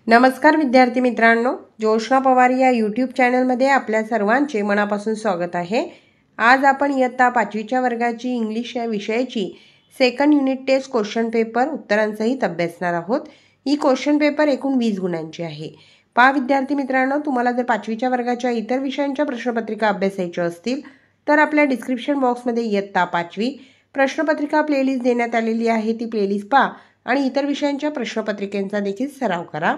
नमस्कार विद्यार्थी मित्रांनो, जोशना पवार या यूट्यूब चॅनलमध्ये आपल्या सर्वांचे मनापासून स्वागत आहे। आज आपण इयत्ता 5वीच्या वर्गाची इंग्लिश या विषयाची second unit test question paper उत्तरांसहित अभ्यासणार आहोत। ही क्वेश्चन पेपर एकूण 20 गुणांची आहे। पहा विद्यार्थी मित्रांनो, तुम्हाला जर 5वीच्या वर्गाच्या इतर विषयांच्या प्रश्नपत्रिका अभ्यासायच्या असतील तर आपल्या डिस्क्रिप्शन बॉक्समध्ये इयत्ता 5वी प्रश्नपत्रिका प्लेलिस्ट देण्यात आलेली आहे। ती प्लेलिस्ट पहा आणि इतर विषयांच्या प्रश्नपत्रिकांचा देखील सराव करा।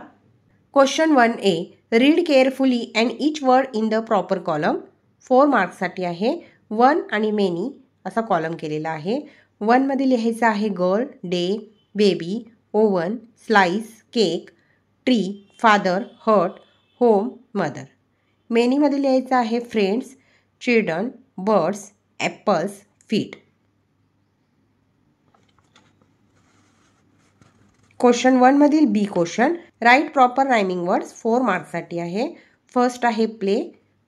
Question 1A, read carefully and each word in the proper column. 4 मार्क्ससाठी आहे। 1 आणि मेनी असा कॉलम केलेला आहे। 1 मध्ये लिहायचं आहे girl, day, baby, oven, slice, cake, tree, father, heart, home, mother. Many मध्ये लिहायचं आहे friends, children, birds, apples, feet. Question 1 मधील B question, write proper rhyming words. 4 मार्क्ससाठी आहे। फर्स्ट आहे प्ले,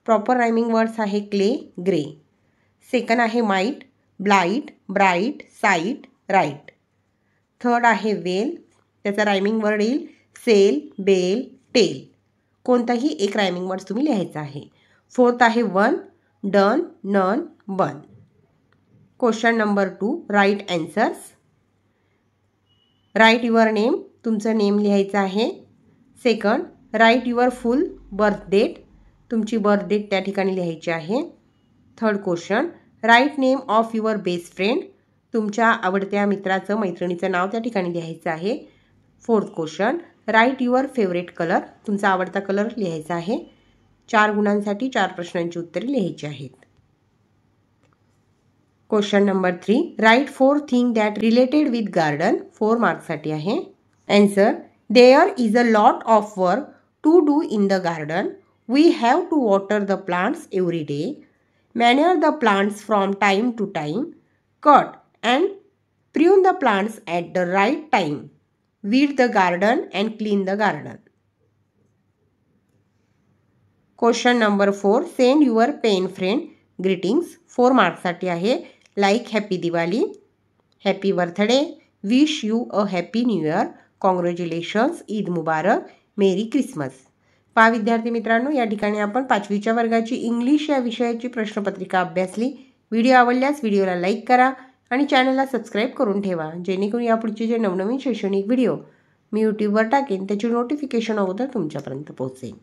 प्रॉपर रायमिंग वर्ड्स आहे क्ले, ग्रे। सेकंड आहे might, blight, bright, sight, right. Third आहे वेल, त्याचा रायमिंग वर्ड येईल सेल, बेल, टेल। कोणताही एक रायमिंग वर्ड्स तुम्ही लिहायचा आहे। फोर्थ आहे one, done, none, bun. Question number 2, write answers. Write your name, तुमचं नेम लिहायचं आहे। Second, write your full birth date, तुमची बर्थ डेट त्या ठिकाणी लिहायची आहे। Third question, write name of your best friend, तुमच्या आवडत्या मित्राचं मैत्रिणीचं नाव त्या ठिकाणी लिहायचं आहे। Fourth question, write your favourite colour, तुमचा आवडता कलर लिहायचा आहे। 4 गुणांसाठी 4 प्रश्नांची उत्तरे लिहायची आहेत। Question number 3, write 4 thing that related with garden. 4 मार्क्ससाठी आहे। Answer, there is a lot of work to do in the garden. We have to water the plants every day, manure the plants from time to time, cut and prune the plants at the right time, weed the garden and clean the garden. Question number 4, send your pen friend greetings. 4 मार्क्ससाठी आहे। Like happy Diwali, happy birthday, wish you a happy new year, congratulations, Eid Mubarak, Mary Christmas. पहा विद्यार्थी मित्रांनो, या ठिकाणी आपण 5वीच्या वर्गाची English या विषयाची प्रश्नपत्रिका अभ्यासली। व्हिडिओ आवडल्यास व्हिडिओला लाईक करा आणि चॅनलला सबस्क्राईब करून ठेवा, जेणेकरून यापुढचे जे नवनवीन शैक्षणिक व्हिडिओ मी यूट्यूबवर टाकेन त्याची नोटिफिकेशन अगोदर तुमच्यापर्यंत पोहोचेल।